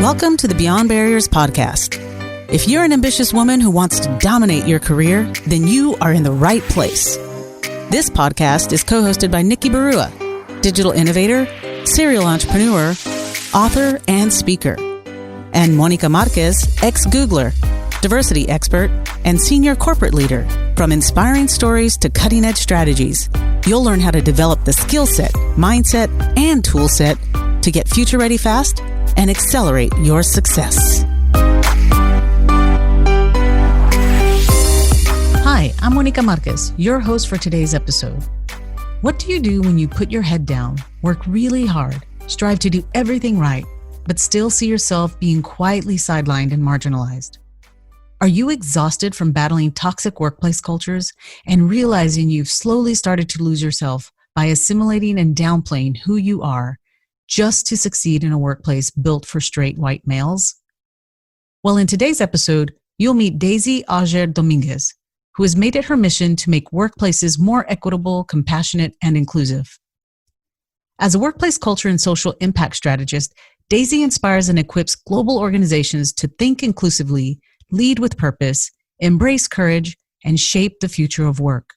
Welcome to the Beyond Barriers podcast. If you're an ambitious woman who wants to dominate your career, then you are in the right place. This podcast is co-hosted by Nikki Barua, digital innovator, serial entrepreneur, author, and speaker, and Monica Marquez, ex-Googler, diversity expert, and senior corporate leader. From inspiring stories to cutting-edge strategies, you'll learn how to develop the skill set, mindset, and tool set to get future-ready fast and accelerate your success. Hi, I'm Monica Marquez, your host for today's episode. What do you do when you put your head down, work really hard, strive to do everything right, but still see yourself being quietly sidelined and marginalized? Are you exhausted from battling toxic workplace cultures and realizing you've slowly started to lose yourself by assimilating and downplaying who you are just to succeed in a workplace built for straight white males? Well, in today's episode, you'll meet Daisy Auger-Dominguez, who has made it her mission to make workplaces more equitable, compassionate, and inclusive. As a workplace culture and social impact strategist, Daisy inspires and equips global organizations to think inclusively, lead with purpose, embrace courage, and shape the future of work.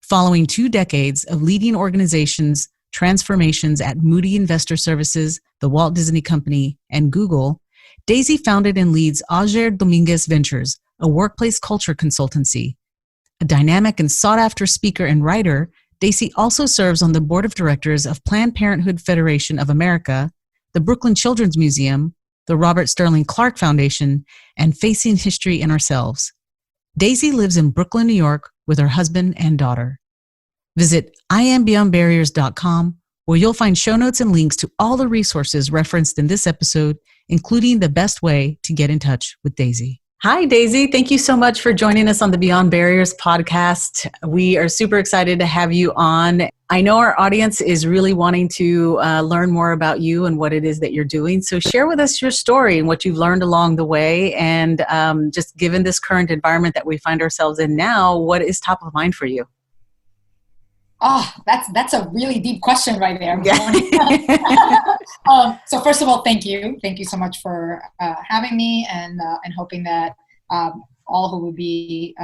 Following 2 decades of leading organizations' transformations at Moody Investor Services, the Walt Disney Company, and Google, Daisy founded and leads Auger-Dominguez Ventures, a workplace culture consultancy. A dynamic and sought-after speaker and writer, Daisy also serves on the board of directors of Planned Parenthood Federation of America, the Brooklyn Children's Museum, the Robert Sterling Clark Foundation, and Facing History in Ourselves. Daisy lives in Brooklyn, New York, with her husband and daughter. Visit iambeyondbarriers.com, where you'll find show notes and links to all the resources referenced in this episode, including the best way to get in touch with Daisy. Hi, Daisy. Thank you so much for joining us on the Beyond Barriers podcast. We are super excited to have you on. I know our audience is really wanting to learn more about you and what it is that you're doing. So share with us your story and what you've learned along the way. And just given this current environment that we find ourselves in now, what is top of mind for you? Oh, that's a really deep question right there. Yeah. So first of all, thank you. Thank you so much for having me and hoping that all who will be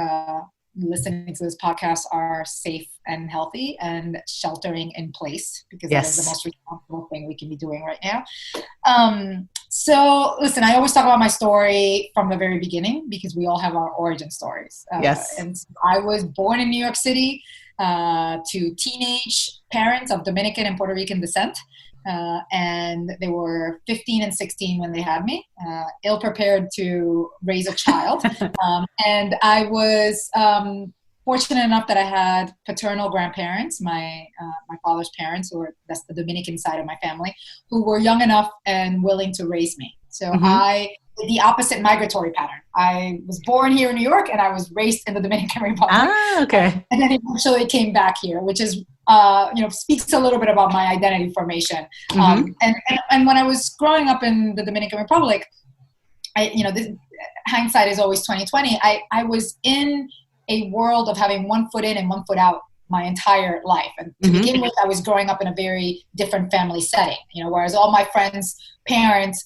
listening to this podcast are safe and healthy and sheltering in place, because that is the most responsible thing we can be doing right now. So listen, I always talk about my story from the very beginning because we all have our origin stories. And so I was born in New York City to teenage parents of Dominican and Puerto Rican descent. And they were 15 and 16 when they had me, ill-prepared to raise a child. And I was fortunate enough that I had paternal grandparents, my father's parents, that's the Dominican side of my family, who were young enough and willing to raise me. So I did the opposite migratory pattern. I was born here in New York and I was raised in the Dominican Republic. And then eventually came back here, which is speaks a little bit about my identity formation. And when I was growing up in the Dominican Republic, hindsight is always 20/20. I was in a world of having one foot in and one foot out my entire life. And to begin with, I was growing up in a very different family setting, whereas all my friends' parents,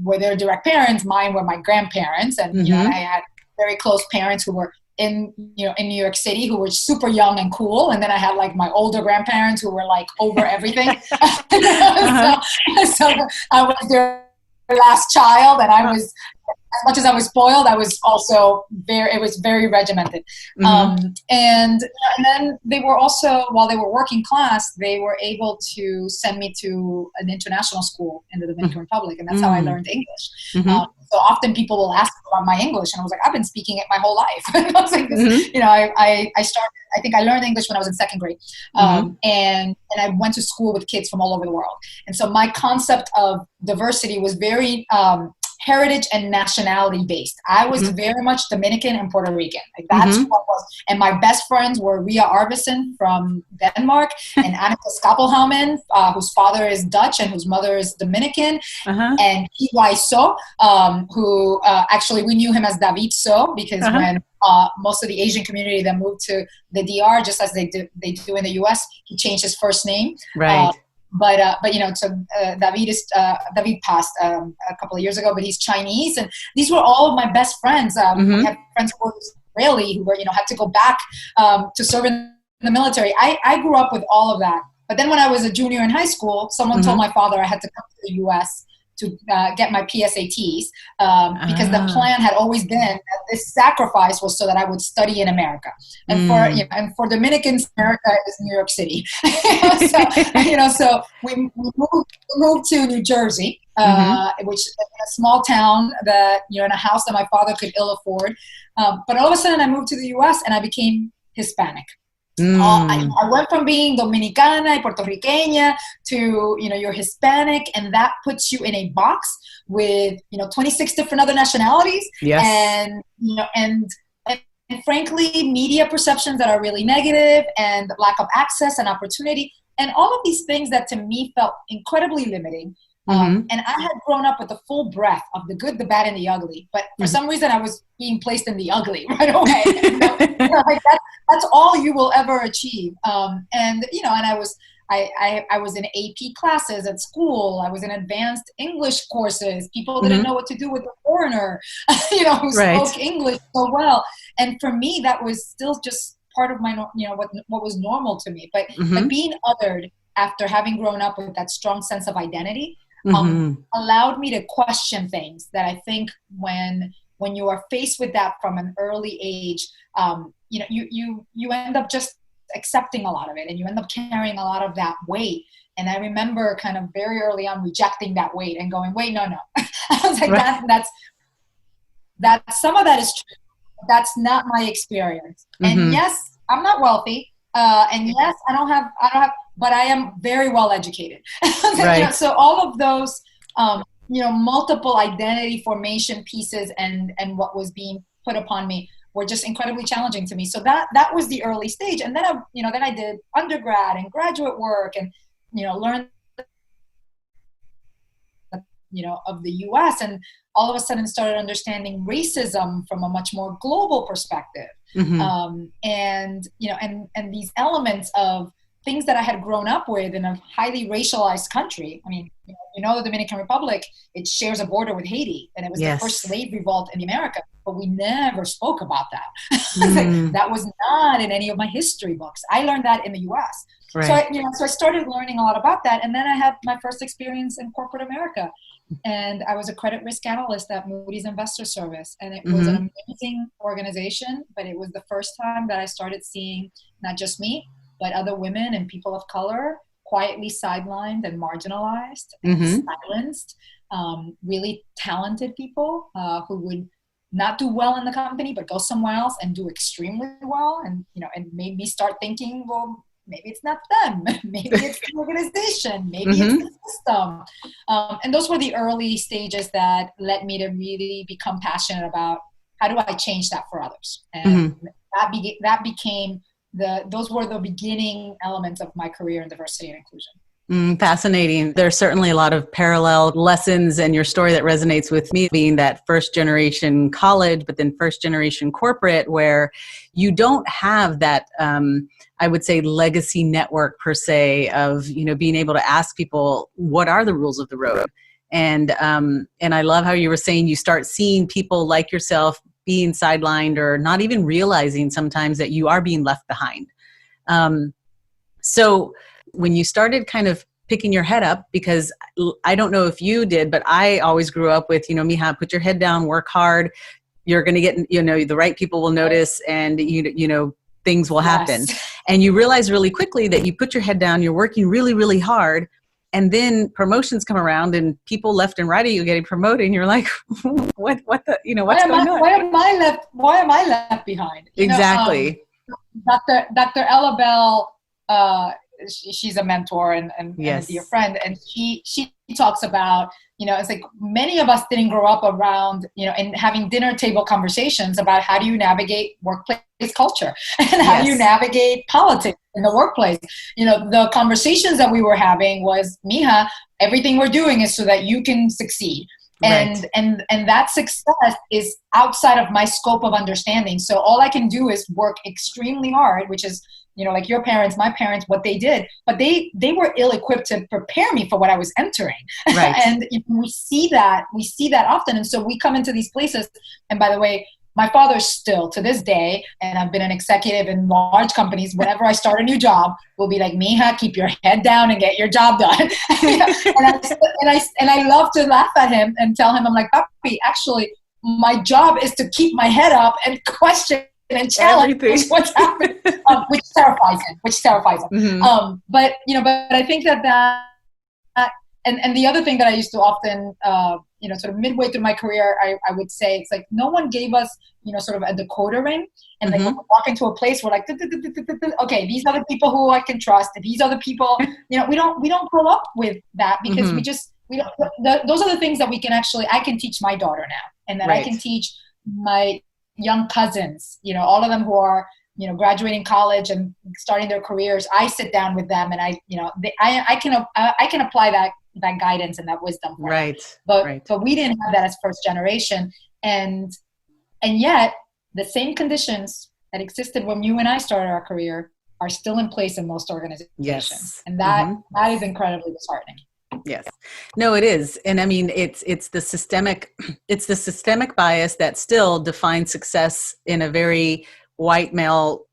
were their direct parents, mine were my grandparents. And, I had very close parents who were in New York City who were super young and cool. And then I had like my older grandparents who were like over everything. So I was their last child, and I was, as much as I was spoiled, I was also it was very regimented. And then they were also, while they were working class, they were able to send me to an international school in the Dominican Republic. And that's how I learned English. So often people will ask about my English, and I was like, I've been speaking it my whole life. I was like, I think I learned English when I was in 2nd grade. And I went to school with kids from all over the world. And so my concept of diversity was very heritage and nationality based. I was very much Dominican and Puerto Rican. Like that's what was. And my best friends were Ria Arvidsson from Denmark and Annika Skapelhaumen, whose father is Dutch and whose mother is Dominican, and P.Y. So, who actually we knew him as David So, because when most of the Asian community that moved to the DR, just as they do in the US, he changed his first name. Right. But David passed a couple of years ago, but he's Chinese, and these were all of my best friends. We had friends who were Israeli, who were had to go back to serve in the military. I grew up with all of that. But then when I was a junior in high school, someone told my father I had to come to the U.S. to get my PSATs because the plan had always been that this sacrifice was so that I would study in America. And for Dominicans, America is New York City. So we moved to New Jersey, which is a small town that in a house that my father could ill afford. But all of a sudden, I moved to the U.S. and I became Hispanic. I went from being Dominicana y Puertorriqueña to, you're Hispanic, and that puts you in a box with, 26 different other nationalities. Yes. And frankly, media perceptions that are really negative, and lack of access and opportunity, and all of these things that to me felt incredibly limiting. And I had grown up with the full breadth of the good, the bad, and the ugly. But for some reason, I was being placed in the ugly right away. That's all you will ever achieve. And I was in AP classes at school. I was in advanced English courses. People didn't know what to do with a foreigner, who spoke English so well. And for me, that was still just part of my, what was normal to me. But being othered after having grown up with that strong sense of identity, allowed me to question things that I think when you are faced with that from an early age, you end up just accepting a lot of it, and you end up carrying a lot of that weight. And I remember kind of very early on rejecting that weight and going, wait, no. I was like, that some of that is true. That's not my experience. And yes, I'm not wealthy. And yes, I don't have, but I am very well educated. So all of those, multiple identity formation pieces and what was being put upon me were just incredibly challenging to me. So that was the early stage. And then I did undergrad and graduate work and, learned, of the US, and all of a sudden started understanding racism from a much more global perspective. And these elements of things that I had grown up with in a highly racialized country. I mean, the Dominican Republic, it shares a border with Haiti, and it was the first slave revolt in America, but we never spoke about that. That was not in any of my history books. I learned that in the US. Right. So I started learning a lot about that. And then I had my first experience in corporate America. And I was a credit risk analyst at Moody's Investor Service. And it was an amazing organization, but it was the first time that I started seeing not just me, but other women and people of color quietly sidelined and marginalized and silenced. Really talented people who would not do well in the company, but go somewhere else and do extremely well. And, and made me start thinking, well, maybe it's not them. Maybe it's the organization. Maybe it's the system. And those were the early stages that led me to really become passionate about how do I change that for others. And that became those were the beginning elements of my career in diversity and inclusion. Fascinating. There's certainly a lot of parallel lessons in your story that resonates with me, being that first generation college, but then first generation corporate, where you don't have that, I would say, legacy network per se of, being able to ask people, what are the rules of the road? And I love how you were saying you start seeing people like yourself being sidelined or not even realizing sometimes that you are being left behind. So when you started kind of picking your head up, because I don't know if you did, but I always grew up with, Mija, put your head down, work hard. You're going to get, the right people will notice, and, things will happen. Yes. And you realize really quickly that you put your head down, you're working really, really hard. And then promotions come around and people left and right of you getting promoted. And you're like, what's going on? Why am I left behind? Exactly. Dr. Ella Bell, she's a mentor and a dear friend. And she talks about, it's like many of us didn't grow up around, and having dinner table conversations about how do you navigate workplace culture and how do you navigate politics in the workplace. The conversations that we were having was, Mija, everything we're doing is so that you can succeed. And that success is outside of my scope of understanding. So all I can do is work extremely hard, which is like your parents, my parents, what they did, but they were ill-equipped to prepare me for what I was entering. Right. And we see that often. And so we come into these places. And by the way, my father still to this day, and I've been an executive in large companies, whenever I start a new job, will be like, Mija, keep your head down and get your job done. and I love to laugh at him and tell him, I'm like, Papi, actually, my job is to keep my head up and question and challenge what's happening, which terrifies him. Mm-hmm. But I think that and the other thing that I used to often, sort of midway through my career, I would say, it's like no one gave us, sort of a decoder ring. And like when we walk into a place, we're like, okay, these are the people who I can trust. These are the people, we don't grow up with that because we don't, those are the things that I can teach my daughter now. And then I can teach my young cousins, all of them who are, graduating college and starting their careers. I sit down with them and I can apply that guidance and that wisdom. Right. But we didn't have that as first generation. And yet the same conditions that existed when you and I started our career are still in place in most organizations. Yes. And that is incredibly disheartening. Yes. No, it is. And I mean, it's the systemic bias that still defines success in a very white male,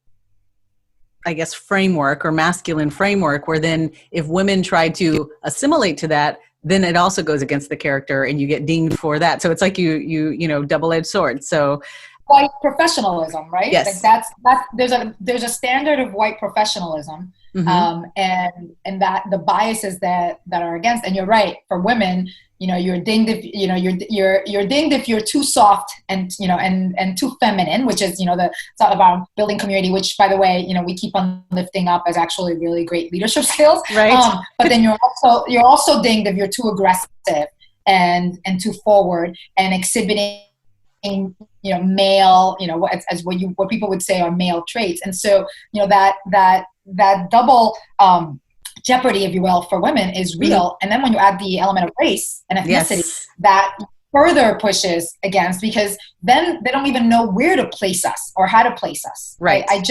I guess, framework or masculine framework, where then if women try to assimilate to that, then it also goes against the character and you get dinged for that. So it's like you double-edged sword. So white professionalism, right? Yes. Like there's a standard of white professionalism. And that the biases that are against, and you're right, for women, you're dinged if you're dinged if you're too soft and and too feminine, which is it's all about building community, which by the way we keep on lifting up as actually really great leadership skills, right? But then you're also dinged if you're too aggressive and too forward and exhibiting male, as what people would say are male traits. And so that double jeopardy, if you will, for women is real. And then when you add the element of race and ethnicity, that further pushes against, because then they don't even know where to place us or how to place us. Right. I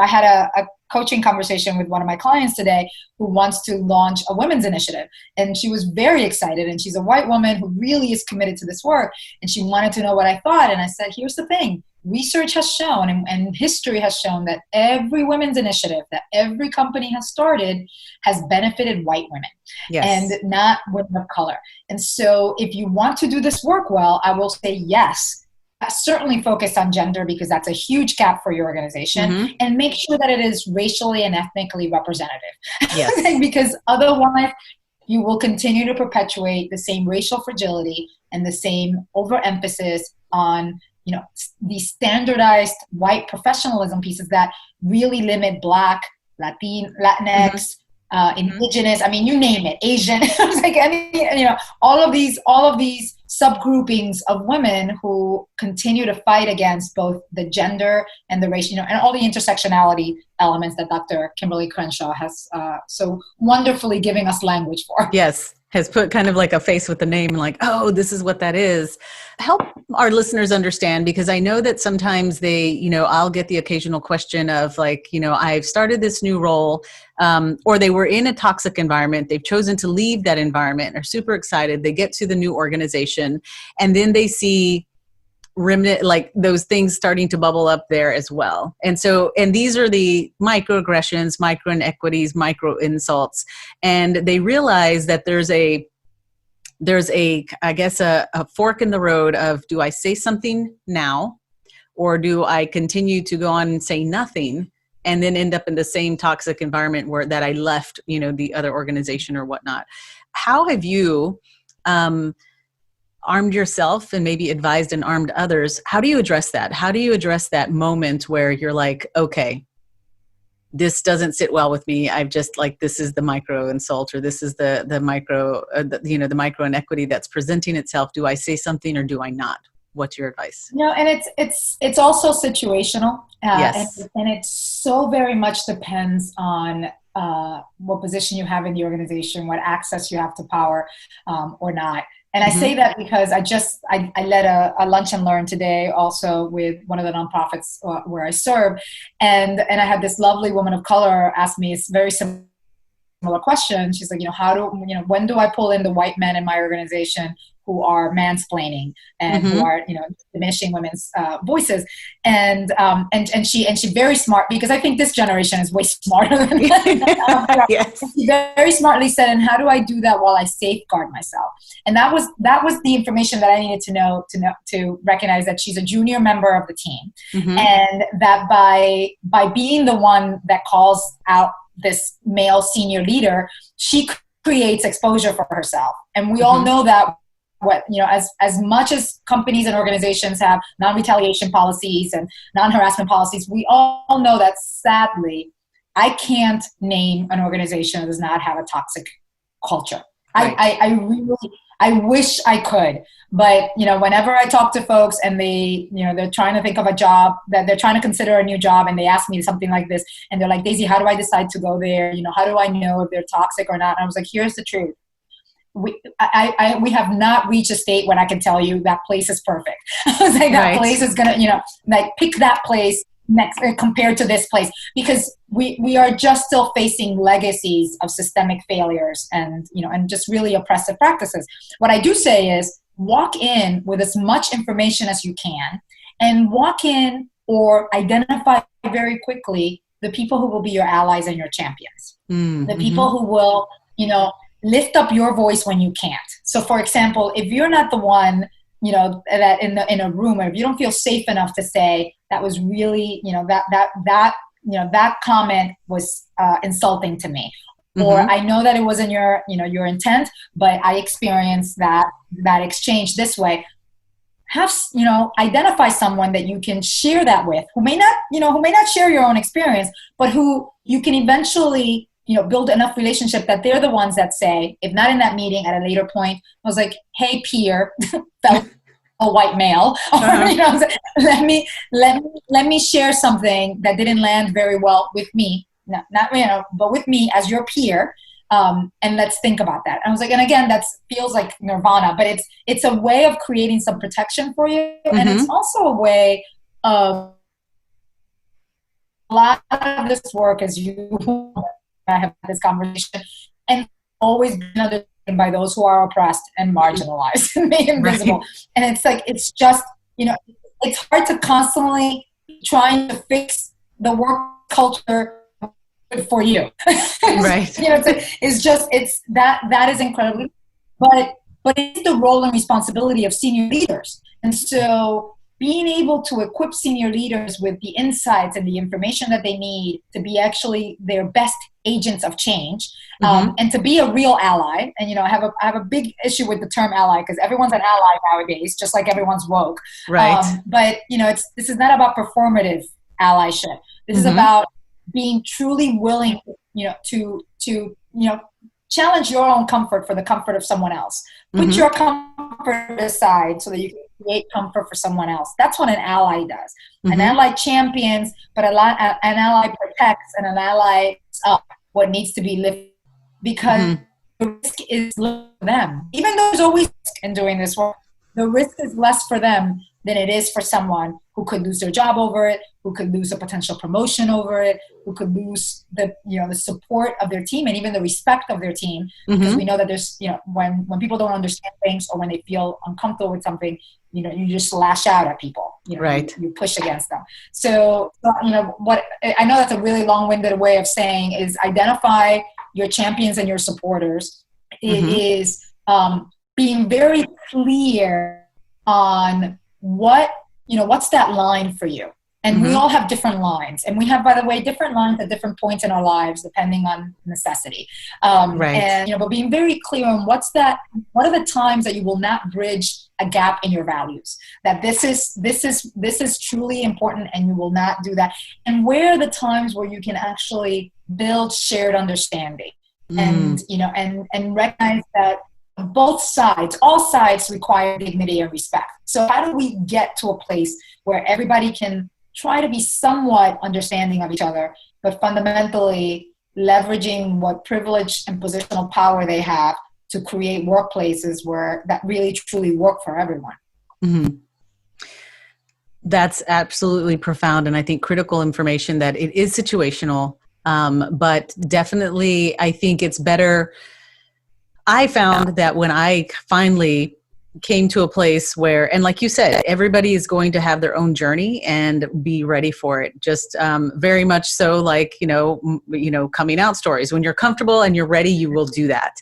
had a coaching conversation with one of my clients today who wants to launch a women's initiative. And she was very excited. And she's a white woman who really is committed to this work. And she wanted to know what I thought. And I said, here's the thing. Research has shown and history has shown that every women's initiative that every company has started has benefited white women and not women of color. And so if you want to do this work well, I will say yes. Certainly focus on gender because that's a huge gap for your organization, and make sure that it is racially and ethnically representative. Yes. Because otherwise you will continue to perpetuate the same racial fragility and the same overemphasis on these standardized white professionalism pieces that really limit Black, Latinx, indigenous, I mean, you name it, Asian, it's like all of these subgroupings of women who continue to fight against both the gender and the race, and all the intersectionality elements that Dr. Kimberly Crenshaw has so wonderfully giving us language for. Yes. Has put kind of like a face with the name, like, oh, this is what that is. Help our listeners understand, because I know that sometimes they, I'll get the occasional question of like, I've started this new role, or they were in a toxic environment. They've chosen to leave that environment, are super excited. They get to the new organization and then they see remnant, like those things starting to bubble up there as well. And these are the microaggressions, micro inequities, micro insults. And they realize that there's a, I guess, a fork in the road of, do I say something now, or do I continue to go on and say nothing and then end up in the same toxic environment that I left, the other organization or whatnot? How have you, armed yourself and maybe advised and armed others? How do you address that? How do you address that moment where you're like, okay, this doesn't sit well with me. I've just this is the micro insult, or this is the micro, the micro inequity that's presenting itself. Do I say something or do I not? What's your advice? And it's also situational. Yes. And it so very much depends on what position you have in the organization, what access you have to power or not. And I say that because I led a lunch and learn today also with one of the nonprofits where I serve. And I had this lovely woman of color ask me a very similar question. She's like, when do I pull in the white men in my organization who are mansplaining and who are, diminishing women's voices? And she very smart, because I think this generation is way smarter than Yes. She very smartly said, and how do I do that while I safeguard myself? And that was the information that I needed to know to recognize that she's a junior member of the team, and that by being the one that calls out this male senior leader, she creates exposure for herself. And we all know that as much as companies and organizations have non-retaliation policies and non-harassment policies, we all know that sadly, I can't name an organization that does not have a toxic culture. Right. I wish I could, but whenever I talk to folks and they're trying to think of a job, that they're trying to consider a new job, and they ask me something like this, and they're like, Daisy, how do I decide to go there? How do I know if they're toxic or not? And I was like, here's the truth. We have not reached a state when I can tell you that place is perfect. I was like, that place is gonna, pick that place next compared to this place, because we are just still facing legacies of systemic failures and just really oppressive practices. What I do say is walk in with as much information as you can, and walk in or identify very quickly the people who will be your allies and your champions, the people who will lift up your voice when you can't. So for example, if you're not the one that in a room, or if you don't feel safe enough to say that was really that comment was insulting to me, or I know that it wasn't your intent, but I experienced that exchange this way. Have identify someone that you can share that with, who may not share your own experience, but who you can eventually build enough relationship that they're the ones that say, if not in that meeting, at a later point, I was like, hey, peer, fellow white male, let me share something that didn't land very well with me, but with me as your peer, and let's think about that. And I was like, and again, that feels like nirvana, but it's a way of creating some protection for you, and it's also a way of a lot of this work, as you. I have this conversation, and always been understood by those who are oppressed and marginalized and made invisible. And it's like, it's just, it's hard to constantly trying to fix the work culture for you. Right. It's that is incredibly, but it's the role and responsibility of senior leaders. And so being able to equip senior leaders with the insights and the information that they need to be actually their best agents of change, and to be a real ally. And I have a big issue with the term ally, because everyone's an ally nowadays, just like everyone's woke. Right. But this is not about performative allyship. This is about being truly willing, to challenge your own comfort for the comfort of someone else. Put your comfort aside so that you can create comfort for someone else. That's what an ally does. An ally champions, but an ally protects, and an ally up what needs to be lifted, because the risk is less for them. Even though there's always risk in doing this work, the risk is less for them than it is for someone who could lose their job over it, who could lose a potential promotion over it, who could lose the support of their team and even the respect of their team, because we know that there's when people don't understand things, or when they feel uncomfortable with something, you just lash out at people, you push against them. So what I know, that's a really long-winded way of saying is identify your champions and your supporters. It is being very clear on what's that line for you. And we all have different lines. And we have, by the way, different lines at different points in our lives, depending on necessity. And, but being very clear on what are the times that you will not bridge a gap in your values, that this is truly important and you will not do that. And where are the times where you can actually build shared understanding and recognize that both sides, all sides require dignity and respect. So how do we get to a place where everybody can try to be somewhat understanding of each other, but fundamentally leveraging what privilege and positional power they have to create workplaces where that really truly work for everyone. Mm-hmm. That's absolutely profound, and I think critical information that it is situational, but definitely I think it's better. I found that when I finally came to a place where, and like you said, everybody is going to have their own journey and be ready for it. Just very much so, like coming out stories. When you're comfortable and you're ready, you will do that.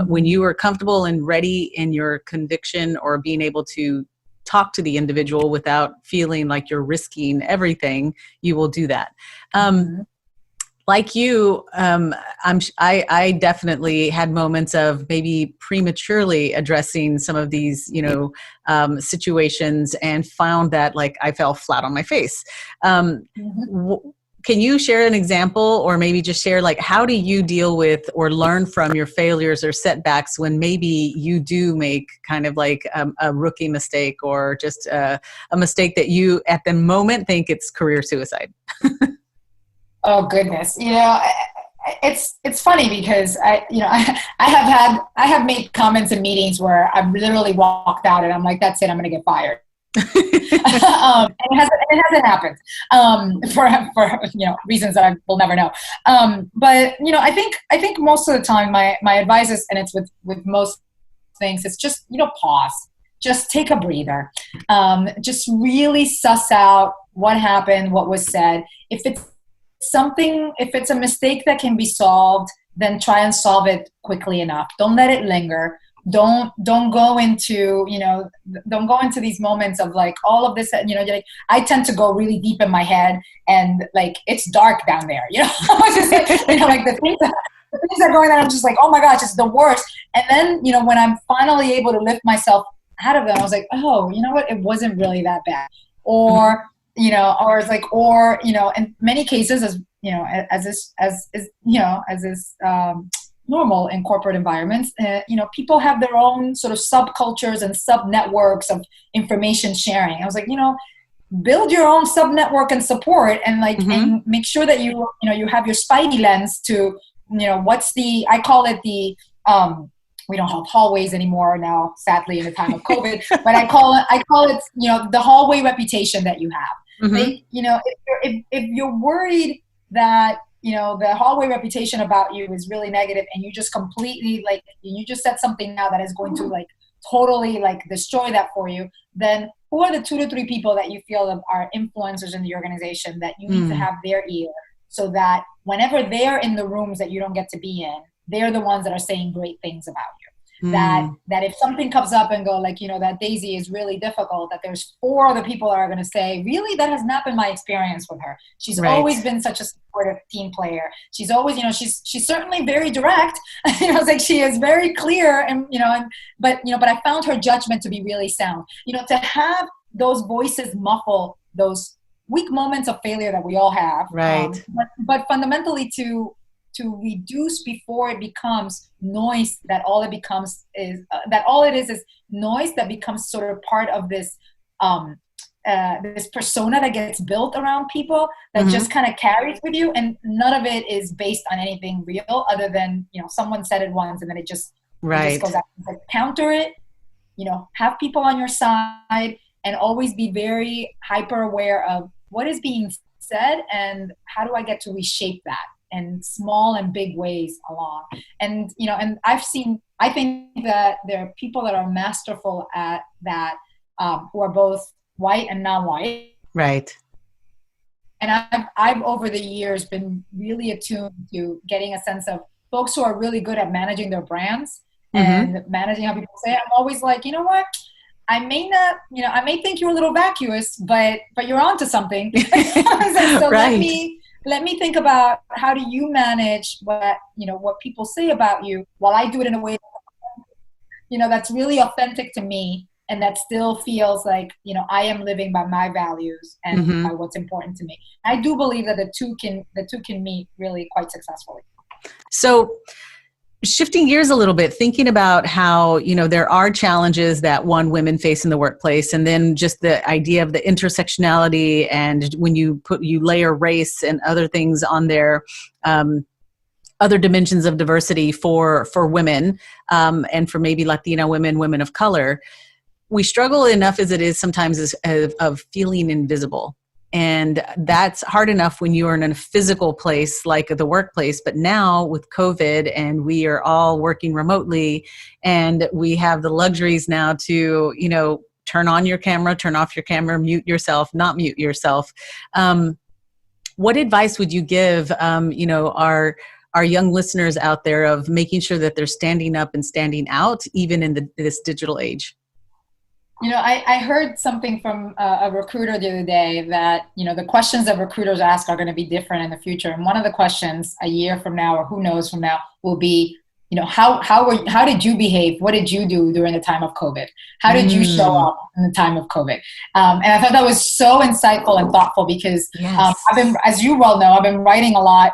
When you are comfortable and ready in your conviction or being able to talk to the individual without feeling like you're risking everything, you will do that. Like you, I definitely had moments of maybe prematurely addressing some of these, situations, and found that like I fell flat on my face. Can you share an example, or maybe just share like how do you deal with or learn from your failures or setbacks when maybe you do make kind of like a rookie mistake, or just a mistake that you at the moment think it's career suicide? Oh goodness. It's funny because I have made comments in meetings where I've literally walked out and I'm like, that's it, I'm going to get fired. And it hasn't happened for reasons that I will never know. But I think most of the time my advice is, and it's with most things, it's just pause, just take a breather, just really suss out what happened, what was said. If it's a mistake that can be solved, then try and solve it quickly enough. Don't let it linger. Don't go into these moments of like all of this, like I tend to go really deep in my head and like it's dark down there, just, like the things that are going on, I'm just like, oh my gosh, it's the worst. And then, when I'm finally able to lift myself out of them, I was like, oh, you know what? It wasn't really that bad. Or, in many cases, as is normal in corporate environments, people have their own sort of subcultures and sub-networks of information sharing. I was like, build your own sub-network and support, and and make sure that you have your spidey lens to, I call it the, we don't have hallways anymore now, sadly, in the time of COVID, but I call it, the hallway reputation that you have. Like, if you're worried that, the hallway reputation about you is really negative, and you just completely you just said something now that is going to totally destroy that for you, then who are the 2 to 3 people that you feel are influencers in the organization that you need to have their ear, so that whenever they're in the rooms that you don't get to be in, they're the ones that are saying great things about you. That if something comes up and go that Daisy is really difficult, that there's 4 other people that are going to say, really, that has not been my experience with her. She's always been such a supportive team player. She's always, she's certainly very direct. She is very clear, but I found her judgment to be really sound. To have those voices muffle those weak moments of failure that we all have. Right. But fundamentally to reduce before it becomes noise, that all it becomes is that all it is noise that becomes sort of part of this this persona that gets built around people that just kind of carries with you, and none of it is based on anything real other than someone said it once and then it just goes out. Counter it, have people on your side, and always be very hyper aware of what is being said and how do I get to reshape that in small and big ways along. And, and I think that there are people that are masterful at that, who are both white and non-white. Right. And I've over the years been really attuned to getting a sense of folks who are really good at managing their brands and managing how people say it. I'm always like, you know what? I may not, I may think you're a little vacuous, but you're onto something. So let me think about how do you manage what people say about you, while I do it in a way that's really authentic to me, and that still feels like I am living by my values and by what's important to me. I do believe that the two can meet really quite successfully. So, shifting gears a little bit, thinking about how, there are challenges that women face in the workplace, and then just the idea of the intersectionality, and when you layer race and other things on there, other dimensions of diversity for women, and for maybe Latino women, women of color, we struggle enough as it is sometimes of feeling invisible. And that's hard enough when you are in a physical place like the workplace. But now with COVID and we are all working remotely and we have the luxuries now to, turn on your camera, turn off your camera, mute yourself, not mute yourself. What advice would you give, our young listeners out there of making sure that they're standing up and standing out even in this digital age? I heard something from a recruiter the other day that, the questions that recruiters ask are going to be different in the future. And one of the questions a year from now, or who knows from now, will be, how did you behave? What did you do during the time of COVID? How did you show up in the time of COVID? And I thought that was so insightful and thoughtful because I've been, as you well know, I've been writing a lot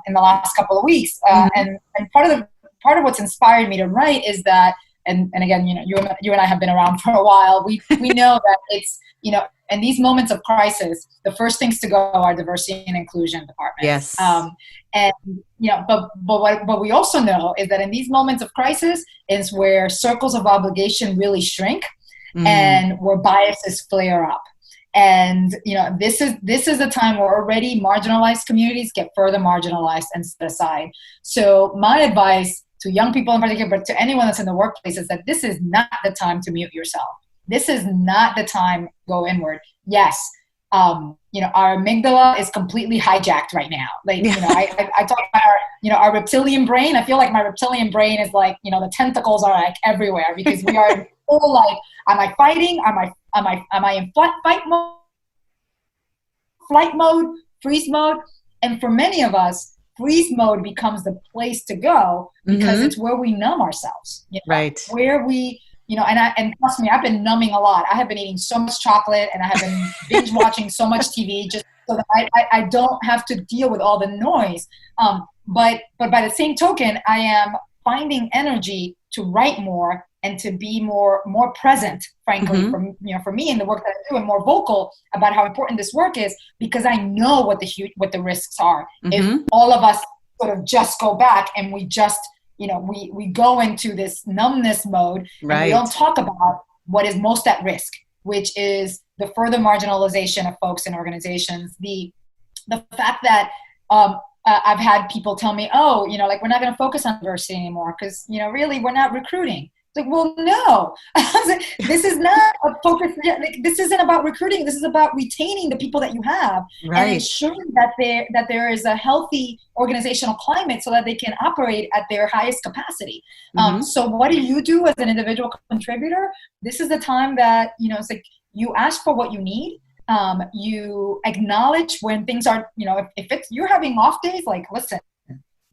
in the last couple of weeks. And part of what's inspired me to write is that, and again, you and I have been around for a while. We know that it's, in these moments of crisis, the first things to go are diversity and inclusion departments. Yes. But we also know is that in these moments of crisis is where circles of obligation really shrink, and where biases flare up. And this is the time where already marginalized communities get further marginalized and set aside. So my advice to young people in particular, but to anyone that's in the workplace, is that this is not the time to mute yourself. This is not the time to go inward. Yes, our amygdala is completely hijacked right now. Like, I talk about our reptilian brain. I feel like my reptilian brain is like, the tentacles are like everywhere because we are in full like, am I fighting? Am I in flight mode, freeze mode? And for many of us, freeze mode becomes the place to go because it's where we numb ourselves, right? Where we, and trust me, I've been numbing a lot. I have been eating so much chocolate and I have been binge watching so much TV just so that I don't have to deal with all the noise. But by the same token, I am finding energy to write more and to be more present, frankly, for me in the work that I do, and more vocal about how important this work is, because I know what the risks are. If all of us sort of just go back and we just, we go into this numbness mode, right, and we don't talk about what is most at risk, which is the further marginalization of folks in organizations. The fact that I've had people tell me, like, we're not going to focus on diversity anymore because, really, we're not recruiting. Like, well, no, this is not a focus. Like, this isn't about recruiting. This is about retaining the people that you have, right, and ensuring that there is a healthy organizational climate so that they can operate at their highest capacity. So what do you do as an individual contributor? This is the time that, it's like you ask for what you need. You acknowledge when things are, if you're having off days, like, listen,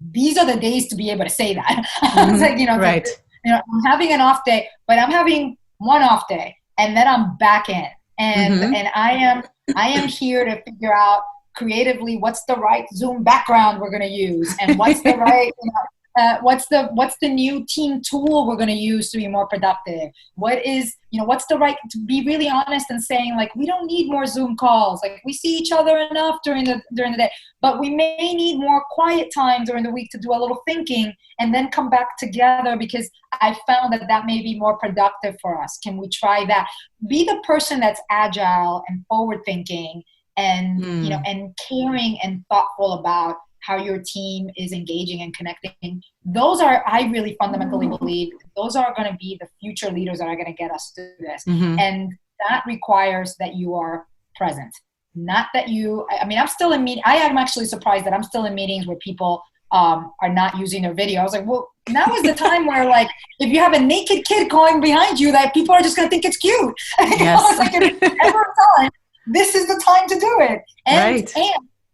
these are the days to be able to say that. It's like, right. I'm having an off day, but I'm having one off day and then I'm back in. And I am here to figure out creatively what's the right Zoom background we're going to use, and what's the right, what's the new team tool we're going to use to be more productive. What's the right, to be really honest and saying, like, we don't need more Zoom calls. Like, we see each other enough during the day, but we may need more quiet time during the week to do a little thinking and then come back together, because I found that may be more productive for us. Can we try that? Be the person that's agile and forward thinking and, and caring and thoughtful about how your team is engaging and connecting. Those are, I really fundamentally believe, those are going to be the future leaders that are going to get us through this. And that requires that you are present. Not that I'm still in meetings. I am actually surprised that I'm still in meetings where people are not using their video. I was like, well, now is the time where, like, if you have a naked kid going behind you, that people are just going to think it's cute. Yes. Like, every time, this is the time to do it. And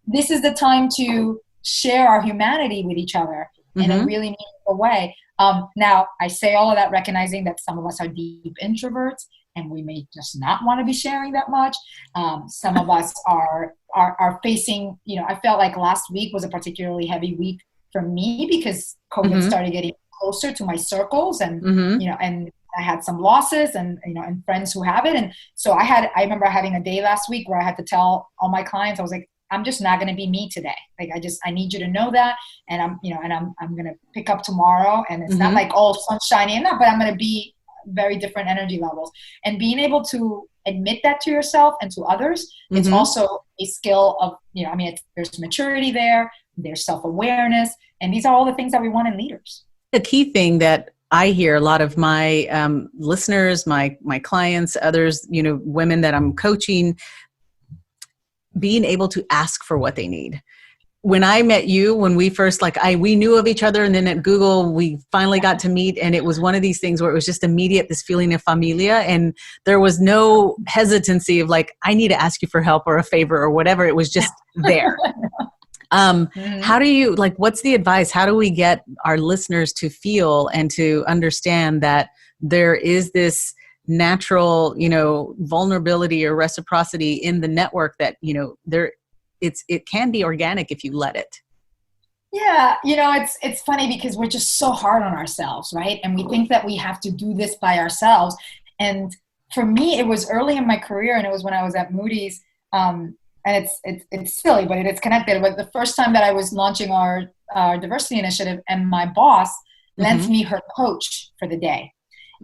this is the time to share our humanity with each other in a really meaningful way. Now, I say all of that recognizing that some of us are deep introverts and we may just not want to be sharing that much. Some of us are facing, I felt like last week was a particularly heavy week for me because COVID started getting closer to my circles, and and I had some losses and and friends who have it. And so I remember having a day last week where I had to tell all my clients, I was like, I'm just not going to be me today. Like, I need you to know that. And I'm going to pick up tomorrow, and it's not like all sunshiny and that, but I'm going to be very different energy levels. And being able to admit that to yourself and to others, it's also a skill of, there's maturity there, there's self-awareness, and these are all the things that we want in leaders. The key thing that I hear a lot of my listeners, my clients, others, women that I'm coaching, being able to ask for what they need. When I met you, when we first, we knew of each other, and then at Google, we finally got to meet, and it was one of these things where it was just immediate, this feeling of familia, and there was no hesitancy of I need to ask you for help or a favor or whatever. It was just there. How do you, what's the advice? How do we get our listeners to feel and to understand that there is this natural, vulnerability or reciprocity in the network that, it can be organic if you let it? Yeah. It's funny because we're just so hard on ourselves, right? And we think that we have to do this by ourselves. And for me, it was early in my career, and it was when I was at Moody's, and it's silly, but it's connected. But the first time that I was launching our diversity initiative, and my boss lent me her coach for the day.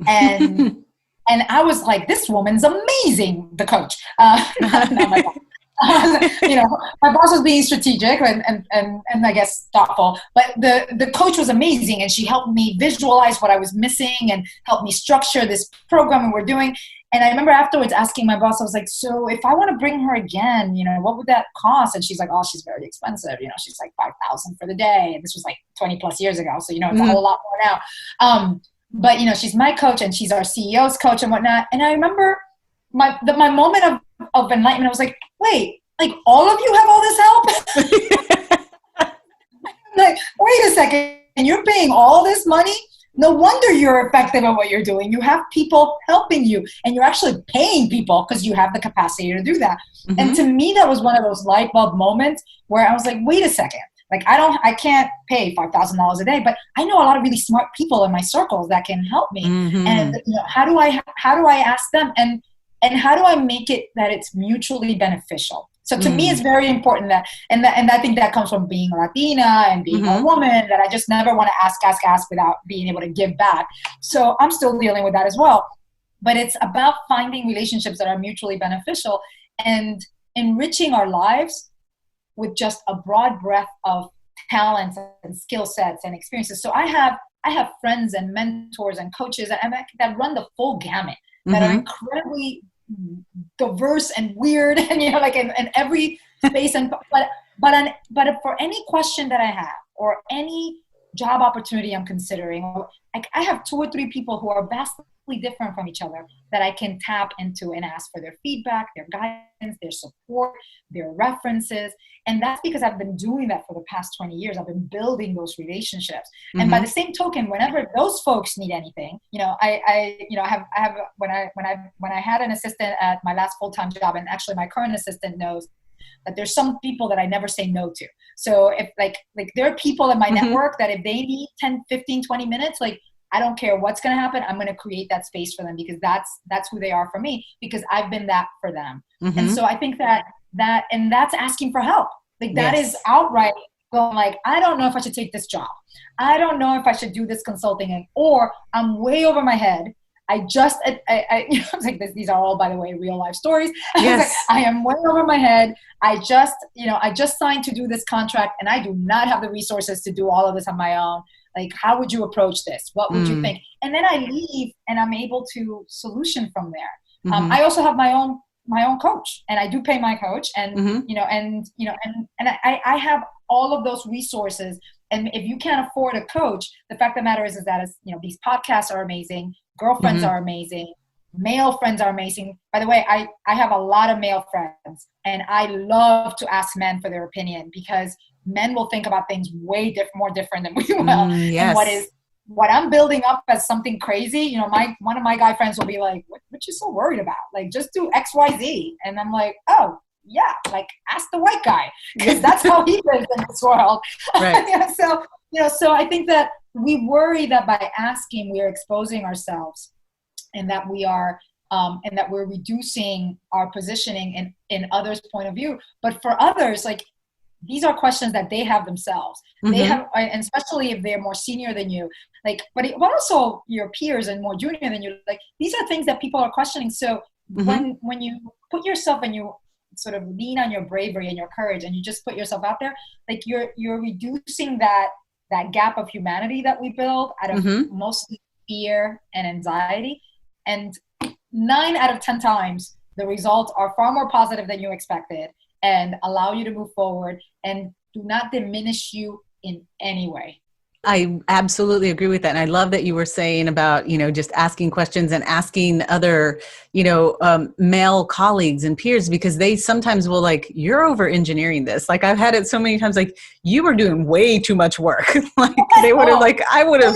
And and I was like, this woman's amazing, the coach. Not my boss. My boss was being strategic and I guess thoughtful, but the coach was amazing, and she helped me visualize what I was missing and helped me structure this program and we're doing. And I remember afterwards asking my boss, I was like, so if I want to bring her again, what would that cost? And she's like, oh, she's very expensive. She's like $5,000 for the day. And this was 20 plus years ago. So, it's a whole lot more now. But, she's my coach, and she's our CEO's coach and whatnot. And I remember my moment of enlightenment. I was like, wait, all of you have all this help? Wait a second. And you're paying all this money? No wonder you're effective at what you're doing. You have people helping you, and you're actually paying people because you have the capacity to do that. And to me, that was one of those light bulb moments where I was like, wait a second. I can't pay $5,000 a day, but I know a lot of really smart people in my circles that can help me. And how do I ask them, and how do I make it that it's mutually beneficial? So to me, it's very important that I think that comes from being Latina and being a woman, that I just never want to ask without being able to give back. So I'm still dealing with that as well. But it's about finding relationships that are mutually beneficial and enriching our lives with just a broad breadth of talents and skill sets and experiences. So I have friends and mentors and coaches that run the full gamut, that are incredibly diverse and weird, and in every space. And but for any question that I have, or any job opportunity I'm considering, I have 2 or 3 people who are vastly different from each other that I can tap into and ask for their feedback, their guidance, their support, their references. And that's because I've been doing that for the past 20 years. I've been building those relationships. And by the same token, whenever those folks need anything, I have when I had an assistant at my last full-time job, and actually my current assistant knows that there's some people that I never say no to. So if there are people in my network that if they need 10, 15, 20 minutes, I don't care what's going to happen, I'm going to create that space for them, because that's who they are for me, because I've been that for them. And so I think and that's asking for help. That is outright going I don't know if I should take this job. I don't know if I should do this consulting, or I'm way over my head. I was like, these are all, by the way, real life stories. Yes. I am way over my head. I just signed to do this contract, and I do not have the resources to do all of this on my own. How would you approach this? What would you think? And then I leave, and I'm able to solution from there. I also have my own coach, and I do pay my coach, and I have all of those resources. And if you can't afford a coach, the fact of the matter is that these podcasts are amazing. Girlfriends are amazing. Male friends are amazing. By the way, I have a lot of male friends, and I love to ask men for their opinion, because men will think about things way more different than we will. Yes. And what I'm building up as something crazy, one of my guy friends will be like, what you so worried about? Just do X, Y, Z. And I'm like, oh, yeah, ask the white guy, because that's how he lives in this world. Right. So I think that we worry that by asking, we are exposing ourselves, and that we are and that we're reducing our positioning in others' point of view. But for others, like, these are questions that they have themselves. They have, and especially if they're more senior than you, like, but also your peers and more junior than you, like, these are things that people are questioning. So when you put yourself and you sort of lean on your bravery and your courage and you just put yourself out there, like, you're reducing that gap of humanity that we build out of mostly fear and anxiety. And 9 out of 10 times, the results are far more positive than you expected and allow you to move forward and do not diminish you in any way. I absolutely agree with that. And I love that you were saying about, just asking questions and asking other, male colleagues and peers, because they sometimes will, like, you're over engineering this. Like, I've had it so many times, like, you were doing way too much work. Like, they would have, like, I would have.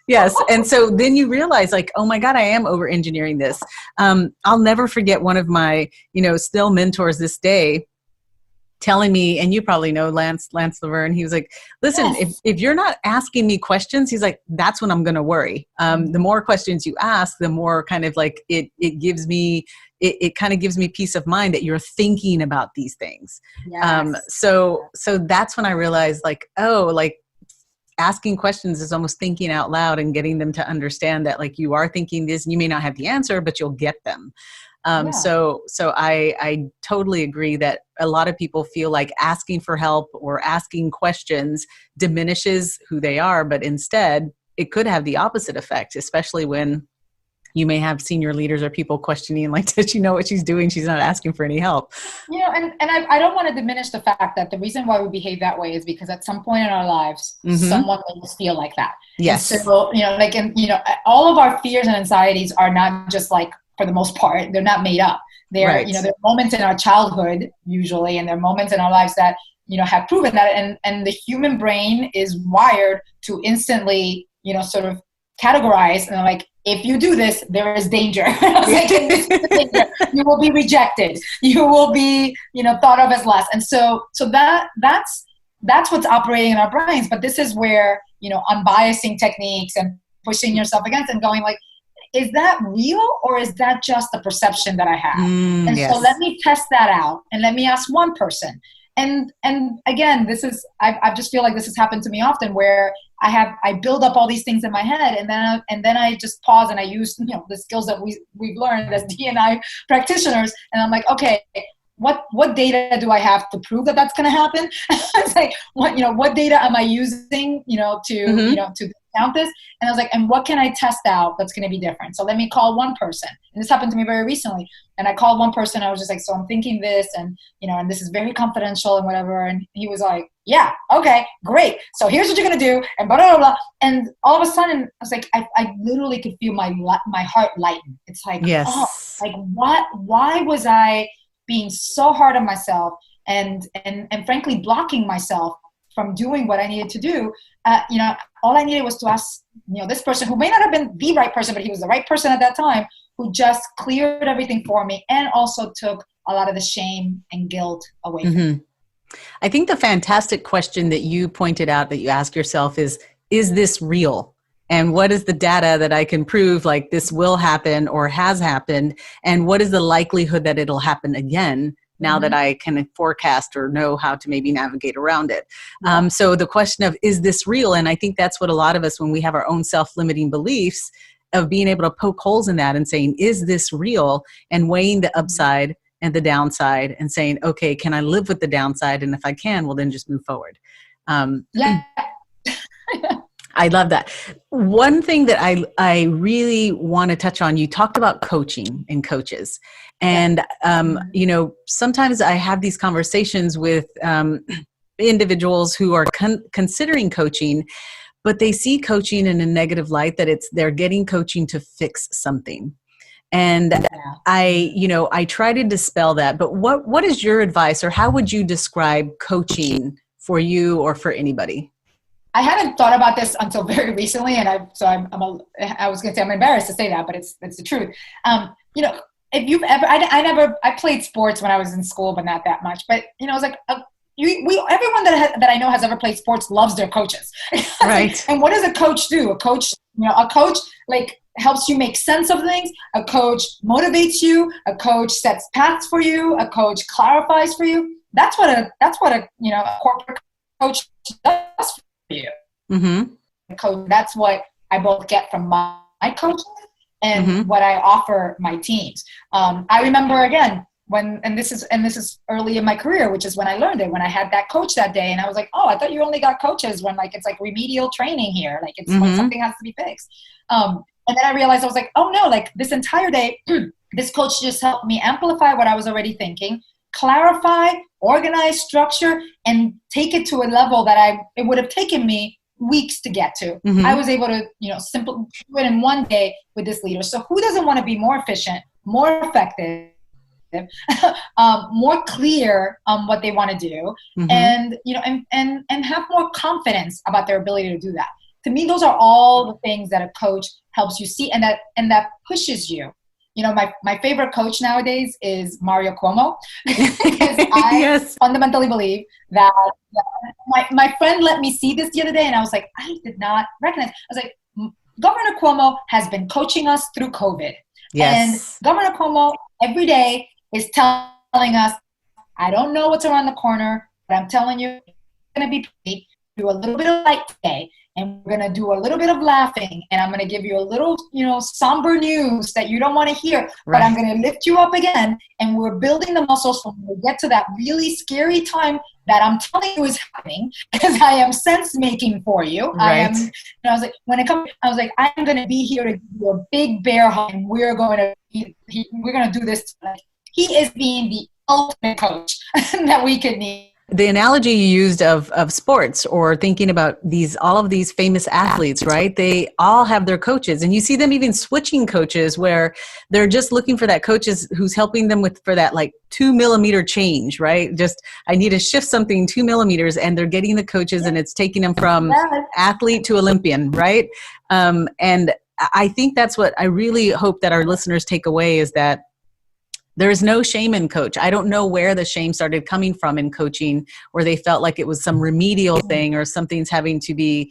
Yes. And so then you realize, like, oh my God, I am over engineering this. I'll never forget one of my, still mentors this day telling me, and you probably know Lance Laverne, he was like, listen, if you're not asking me questions, he's like, that's when I'm going to worry. The more questions you ask, the more kind of like it gives me, it kind of gives me peace of mind that you're thinking about these things. Yes. So that's when I realized, like, oh, like, asking questions is almost thinking out loud and getting them to understand that, like, you are thinking this and you may not have the answer, but you'll get them. So I totally agree that a lot of people feel like asking for help or asking questions diminishes who they are, but instead it could have the opposite effect, especially when you may have senior leaders or people questioning, like, does she know what she's doing? She's not asking for any help. And I don't want to diminish the fact that the reason why we behave that way is because at some point in our lives, someone made us feel like that. Yes. And so, all of our fears and anxieties are not just, like, for the most part, they're not made up. They're, right. There are moments in our childhood usually, and there are moments in our lives that, have proven that. And the human brain is wired to instantly, sort of categorize, and like, if you do this, there is danger. Like, this is the danger. You will be rejected. You will be, thought of as less. And so that's what's operating in our brains. But this is where, unbiasing techniques and pushing yourself against and going, like, is that real, or is that just a perception that I have? So let me test that out, and let me ask one person. And again, I just feel like this has happened to me often, where I build up all these things in my head, and then I just pause and I use, the skills that we've learned as D&I practitioners, and I'm like, okay, what data do I have to prove that that's going to happen? It's like, what data am I using, to count this? And I was like, and what can I test out that's going to be different? So let me call one person. And this happened to me very recently. And I called one person. I was just like, so I'm thinking this, and, and this is very confidential and whatever. And he was like, yeah, okay, great. So here's what you're going to do, and blah, blah, blah. And all of a sudden, I was like, I literally could feel my heart lighten. It's like, yes. Oh, like, why was I being so hard on myself and frankly blocking myself from doing what I needed to do? All I needed was to ask, this person, who may not have been the right person, but he was the right person at that time, who just cleared everything for me and also took a lot of the shame and guilt away from me. I think the fantastic question that you pointed out that you ask yourself is this real? And what is the data that I can prove, like, this will happen or has happened? And what is the likelihood that it'll happen again now that I can forecast or know how to maybe navigate around it? So the question of, is this real? And I think that's what a lot of us, when we have our own self-limiting beliefs, of being able to poke holes in that and saying, is this real? And weighing the upside and the downside and saying, okay, can I live with the downside? And if I can, well, then just move forward. I love that. One thing that I really want to touch on, you talked about coaching and coaches. And, sometimes I have these conversations with individuals who are considering coaching, but they see coaching in a negative light, that they're getting coaching to fix something. And I try to dispel that. But what is your advice, or how would you describe coaching for you or for anybody? I hadn't thought about this until very recently, and I was going to say, I'm embarrassed to say that, but it's the truth. If you've ever, I played sports when I was in school, but not that much. But it was like everyone that I know has ever played sports loves their coaches. Right. And what does a coach do? A coach like helps you make sense of things. A coach motivates you. A coach sets paths for you. A coach clarifies for you. That's what a a corporate coach does for you. Mm-hmm. Coach, that's what I both get from my coaches and what I offer my teams. I remember again and this is early in my career, which is when I learned it, when I had that coach that day, and I was like, oh, I thought you only got coaches when like it's like remedial training here, like it's when something has to be fixed. And then I realized I was like, oh no, like this entire day, this coach just helped me amplify what I was already thinking, clarify, organize, structure, and take it to a level that it would have taken me weeks to get to. I was able to, simply do it in one day with this leader. So who doesn't want to be more efficient, more effective, more clear on what they want to do, and and have more confidence about their ability to do that? To me, those are all the things that a coach helps you see, and that pushes you. My favorite coach nowadays is Mario Cuomo, because I fundamentally believe that my friend let me see this the other day, and I was like, I did not recognize. I was like, Governor Cuomo has been coaching us through COVID. Yes. And Governor Cuomo every day is telling us, I don't know what's around the corner, but I'm telling you, it's going to be pretty. Do a little bit of light today, and we're going to do a little bit of laughing, and I'm going to give you a little, somber news that you don't want to hear, but I'm going to lift you up again, and we're building the muscles when we get to that really scary time that I'm telling you is happening, because I am sense making for you. Right. I was like, I'm going to be here to give you a big bear hug, and we're going to do this. He is being the ultimate coach that we could need. The analogy you used of sports, or thinking about all of these famous athletes, right? They all have their coaches, and you see them even switching coaches where they're just looking for that coach who's helping them for that like 2 millimeter change, right? Just, I need to shift something 2 millimeters, and they're getting the coaches, and it's taking them from athlete to Olympian, right? And I think that's what I really hope that our listeners take away, is that there is no shame in coach. I don't know where the shame started coming from in coaching, where they felt like it was some remedial thing or something's having to be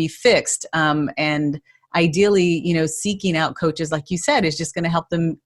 fixed. And ideally, seeking out coaches, like you said, is just going to help them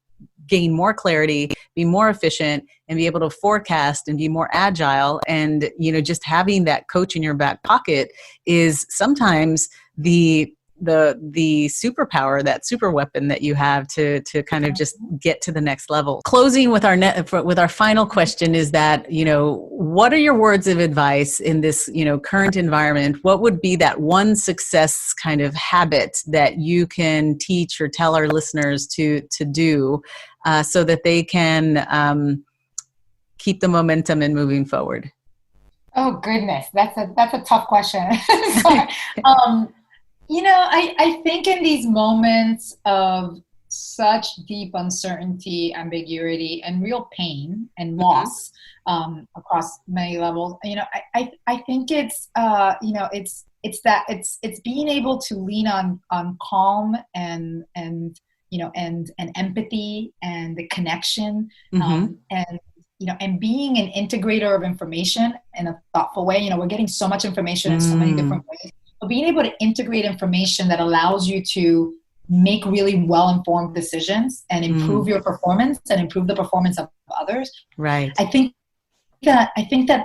gain more clarity, be more efficient, and be able to forecast and be more agile. And, just having that coach in your back pocket is sometimes the superpower, that super weapon that you have to kind of just get to the next level. Closing with our final question is that, what are your words of advice in this, current environment? What would be that one success kind of habit that you can teach or tell our listeners to do so that they can keep the momentum and moving forward? Oh goodness, that's a tough question. I think in these moments of such deep uncertainty, ambiguity, and real pain and loss across many levels, I think it's it's being able to lean on calm and empathy and the connection, and being an integrator of information in a thoughtful way. We're getting so much information in so many different ways. But being able to integrate information that allows you to make really well-informed decisions and improve your performance and improve the performance of others. Right. I think that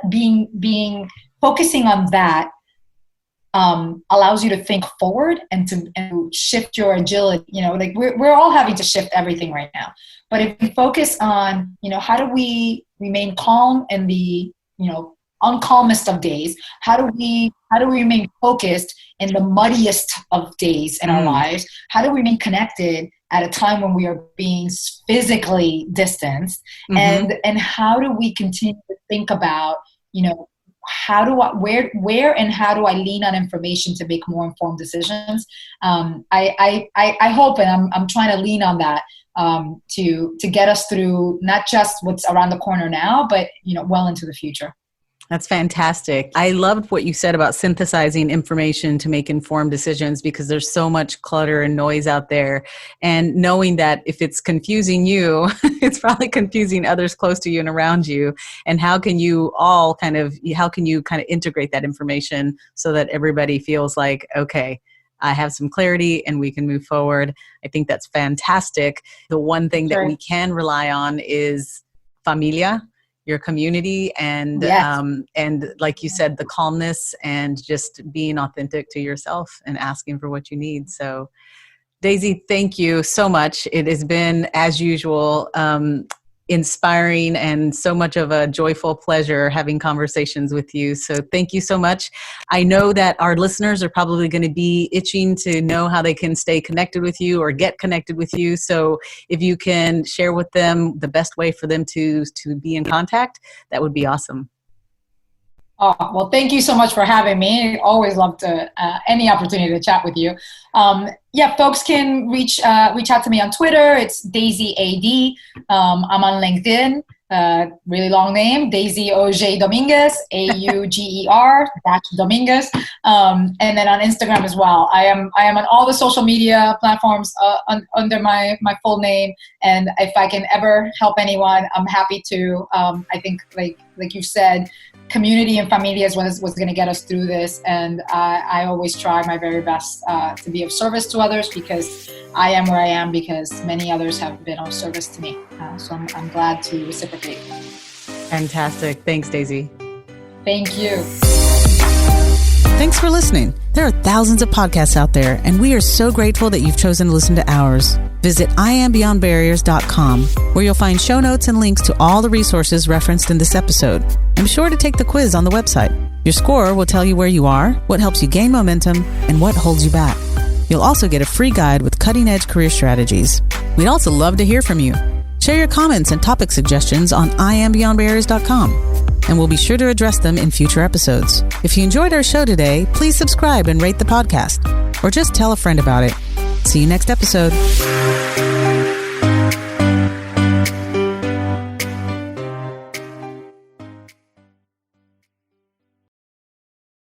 being focusing on that allows you to think forward and to shift your agility. We're all having to shift everything right now. But if we focus on, how do we remain calm in the, uncalmest of days? How do we remain focused in the muddiest of days in our lives? How do we remain connected at a time when we are being physically distanced? And how do we continue to think about, where and how do I lean on information to make more informed decisions? I hope, and I'm trying to lean on that to get us through not just what's around the corner now, but well into the future. That's fantastic. I loved what you said about synthesizing information to make informed decisions, because there's so much clutter and noise out there. And knowing that if it's confusing you, it's probably confusing others close to you and around you. And how can you kind of integrate that information so that everybody feels like, okay, I have some clarity and we can move forward. I think that's fantastic. The one thing that we can rely on is familia, your community, and and like you said, the calmness and just being authentic to yourself and asking for what you need. So Daisy, thank you so much. It has been, as usual, inspiring and so much of a joyful pleasure having conversations with you. So thank you so much. I know that our listeners are probably going to be itching to know how they can stay connected with you or get connected with you. So if you can share with them the best way for them to be in contact, that would be awesome. Oh, well, thank you so much for having me. Always love to any opportunity to chat with you. Folks can reach out to me on Twitter. It's Daisy AD. I'm on LinkedIn. Really long name, Daisy Auger-Dominguez, AUGER-Dominguez. And then on Instagram as well. I am on all the social media platforms under my full name. And if I can ever help anyone, I'm happy to. I think like you said, community and familia is what's going to get us through this. And I always try my very best to be of service to others, because I am where I am because many others have been of service to me. So I'm glad to reciprocate. Fantastic. Thanks, Daisy. Thank you. Thanks for listening. There are thousands of podcasts out there, and we are so grateful that you've chosen to listen to ours. Visit IamBeyondBarriers.com, where you'll find show notes and links to all the resources referenced in this episode. And be sure to take the quiz on the website. Your score will tell you where you are, what helps you gain momentum, and what holds you back. You'll also get a free guide with cutting-edge career strategies. We'd also love to hear from you. Share your comments and topic suggestions on IamBeyondBarriers.com, and we'll be sure to address them in future episodes. If you enjoyed our show today, please subscribe and rate the podcast, or just tell a friend about it. See you next episode.